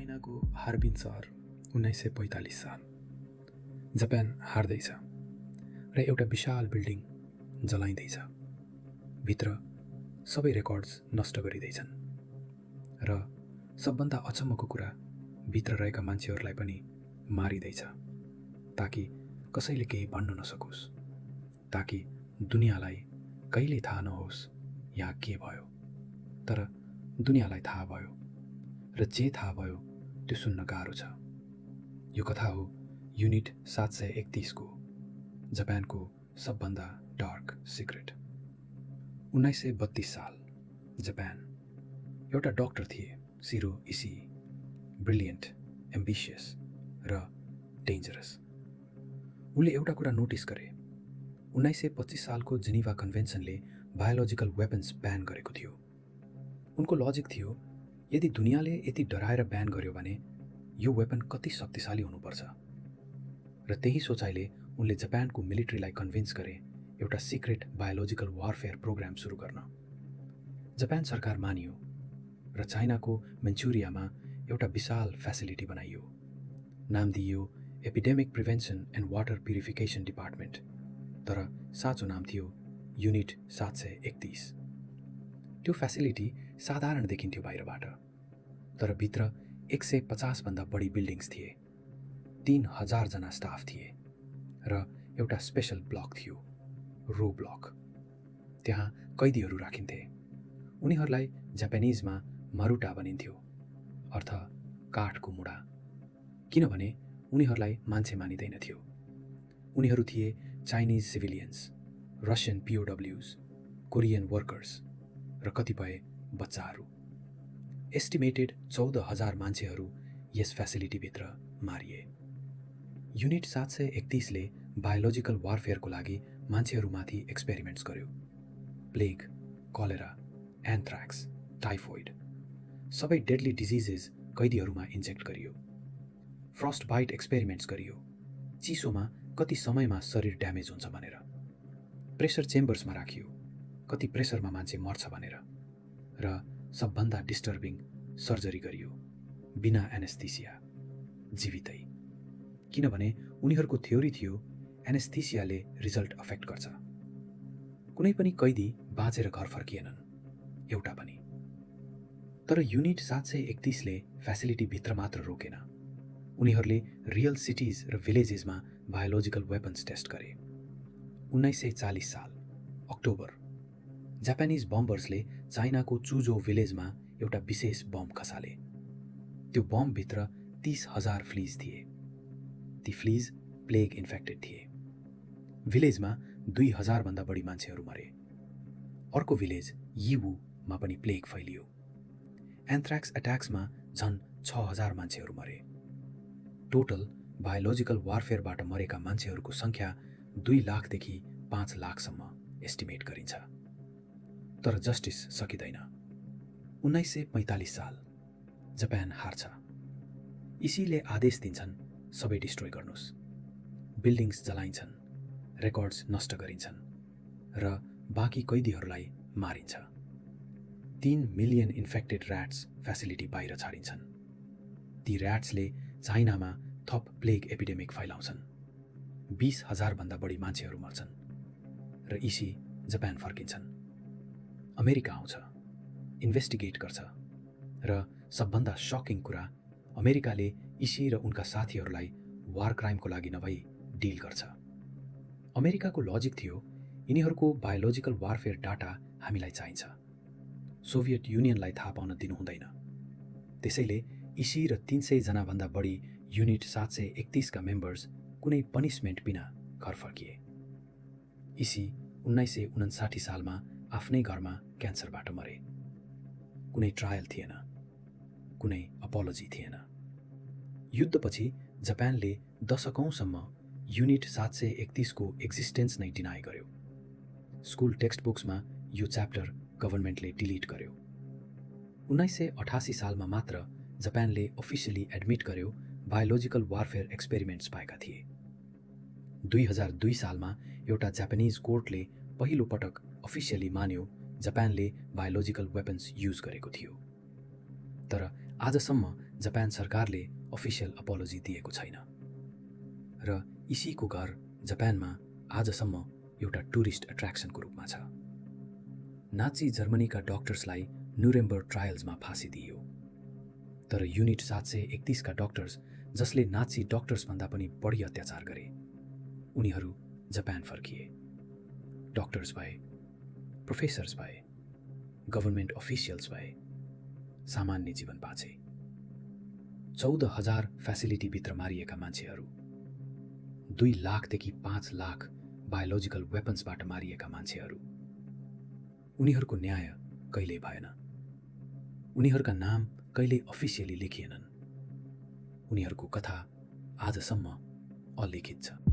चाइनाको Harbin सहर 1945 साल। Japan हार्दैछ र एउटा विशाल बिल्डिङ जलाइँदैछ। भित्र सबै रेकर्ड्स नष्ट गरिँदैछन् र सबभन्दा अचम्मको कुरा भित्र रहेका मान्छेहरूलाई पनि मारिँदैछ ताकि कसैले केही भन्न नसकोस्, ताकि दुनियाँलाई कहिल्यै थाहा नहोस् यहाँ के भयो। तर दुनियाँलाई थाहा भयो र जे थाहा भयो त्यो सुन्न गाह्रो छ। यो कथा हो युनिट 731 को, जापानको सबभन्दा डार्क सिक्रेट। 1932 साल, जापान। एउटा डाक्टर थिए, सिरो इसी। ब्रिलियन्ट, एम्बिसियस र डेन्जरस। उनले एउटा कुरा नोटिस गरे। 1925 सालको जेनिभा कन्भेन्सनले बायोलोजिकल वेपन्स ब्यान गरेको थियो। उनको लजिक थियो, यदि दुनियाँले यति डराएर ब्यान गर्यो भने यो वेपन कति शक्तिशाली हुनुपर्छ। र त्यही सोचाइले उनले जापानको मिलिट्रीलाई कन्भिन्स गरे एउटा सिक्रेट बायोलोजिकल वारफेयर प्रोग्राम सुरु गर्न। जापान सरकार मानियो र चाइनाको मन्चुरियामा एउटा विशाल फेसिलिटी बनाइयो। नाम दिइयो epidemic prevention and water purification department, तर साँचो नाम थियो युनिट 731। त्यो फेसिलिटी साधारण देखिन्थ्यो बाहिरबाट, तर भित्र 150 भन्दा बढी बिल्डिङ्स थिए, 3000 जना स्टाफ थिए र एउटा स्पेसल ब्लक थियो, रो ब्लक। त्यहाँ कैदीहरू राखिन्थे। उनीहरूलाई जापानिजमा मारुटा भनिन्थ्यो, अर्थ काठको मुढा, किनभने उनीहरूलाई मान्छे मानिँदैनथ्यो। उनीहरू थिए चाइनिज सिभिलियन्स, रसियन पिओडब्ल्युज, कोरियन वर्कर्स र कतिपय बच्चाहरू। एस्टिमेटेड 14,000 मान्छेहरू यस फेसिलिटीभित्र मारिए। युनिट 731 ले बायोलोजिकल वारफेयरको लागि मान्छेहरूमाथि एक्सपेरिमेन्ट्स गर्यो। प्लेग, कलेरा, एन्थ्राक्स, टाइफोइड, सबै डेडली डिजिजेस कैदीहरूमा इन्जेक्ट गरियो। फ्रस्ट बाइट एक्सपेरिमेन्ट्स गरियो, चिसोमा कति समयमा शरीर ड्यामेज हुन्छ भनेर। प्रेसर चेम्बर्समा राखियो, कति प्रेसरमा मान्छे मर्छ भनेर। र सबभन्दा डिस्टर्बिङ, सर्जरी गरियो बिना एनेस्थेसिया, जीवितै। किनभने उनीहरूको थ्योरी थियो एनेस्थेसियाले रिजल्ट अफेक्ट गर्छ। कुनै पनि कैदी बाँचेर घर फर्किएनन्, एउटा पनि। तर युनिट 731 ले फेसिलिटीभित्र मात्र रोकेन। उनीहरूले रियल सिटिज र भिलेजेसमा बायोलोजिकल वेपन्स टेस्ट गरे। 1940 साल, अक्टोबर, जापानिज बम्बर्सले चाइनाको चुजो भिलेजमा एउटा विशेष बम खसाले। त्यो बमभित्र 30,000 फ्लिज थिए। ती फ्लिज प्लेग इन्फेक्टेड थिए। भिलेजमा 2,000 भन्दा बढी मान्छेहरू मरे। अर्को भिलेज यीवूमा पनि प्लेग फैलियो। एन्थ्राक्स एट्याक्समा झन् 6,000 मान्छेहरू मरे। टोटल बायोलोजिकल वारफेयरबाट मरेका मान्छेहरूको सङ्ख्या 2 लाखदेखि 5 लाखसम्म एस्टिमेट गरिन्छ। तर जस्टिस सकिँदैन। 1945 साल, जापान हार्छ। इसीले आदेश दिन्छन् सबै डिस्ट्रोय गर्नुहोस्। बिल्डिङ्स जलाइन्छन्, रेकर्ड्स नष्ट गरिन्छन् र बाँकी कैदीहरूलाई मारिन्छ। 3 मिलियन इन्फेक्टेड ऱ्याट्स फेसिलिटी बाहिर छाडिन्छन्। ती ऱ्याट्सले चाइनामा थप प्लेग एपिडेमिक फैलाउँछन्। 20,000 भन्दा बढी मान्छेहरू मर्छन् र इसी जापान फर्किन्छन्। अमेरिका आउँछ, इन्भेस्टिगेट गर्छ र सबभन्दा सकिङ कुरा, अमेरिकाले इसी र उनका साथीहरूलाई वार क्राइमको लागि नभई डिल गर्छ। अमेरिकाको लजिक थियो, यिनीहरूको बायोलोजिकल वारफेयर डाटा हामीलाई चाहिन्छ, सोभियत युनियनलाई थाहा पाउन दिनु हुँदैन। त्यसैले इसी र 300 जनाभन्दा बढी युनिट 731 का मेम्बर्स कुनै पनिसमेन्ट बिना घर फर्किए। इसी 1959 सालमा आफ्नै घरमा क्यान्सरबाट मरे। कुनै ट्रायल थिएन, कुनै अपोलोजी थिएन। युद्धपछि जापानले दशकौँसम्म युनिट 731 को एक्जिस्टेन्स नै डिनाइ गर्यो। स्कुल टेक्स्ट बुक्समा यो च्याप्टर गभर्मेन्टले डिलिट गर्यो। 1988 सालमा मात्र जापानले अफिसियली एडमिट गर्यो बायोलोजिकल वारफेयर एक्सपेरिमेन्ट्स पाएका थिए। 2002 सालमा एउटा जापानिज कोर्टले पहिलो पटक अफिसियली मान्यो जापानले बायोलोजिकल वेपन्स युज गरेको थियो। तर आजसम्म जापान सरकारले अफिसियल अपोलोजी दिएको छैन र इसीको घर जापानमा आजसम्म एउटा टुरिस्ट एट्र्याक्सनको रूपमा छ। नाची जर्मनीका डक्टर्सलाई न्युरेम्बर्ग ट्रायल्समा फाँसी दिइयो, तर युनिट 731 का डक्टर्स जसले नाची डक्टर्सभन्दा पनि बढी अत्याचार गरे उनीहरू जापान फर्किए। डक्टर्स भए, प्रोफेसर्स भए, गभर्नमेन्ट अफिसियल्स भए, सामान्य जीवन बाँचे। 14,000 फेसिलिटीभित्र मारिएका मान्छेहरू, 2 लाखदेखि 5 लाख बायोलोजिकल वेपन्सबाट मारिएका मान्छेहरू, उनीहरूको न्याय कहिल्यै भएन। उनीहरूका नाम कहिल्यै अफिसियली लेखिएनन्। उनीहरूको कथा आजसम्म अलिखित छ।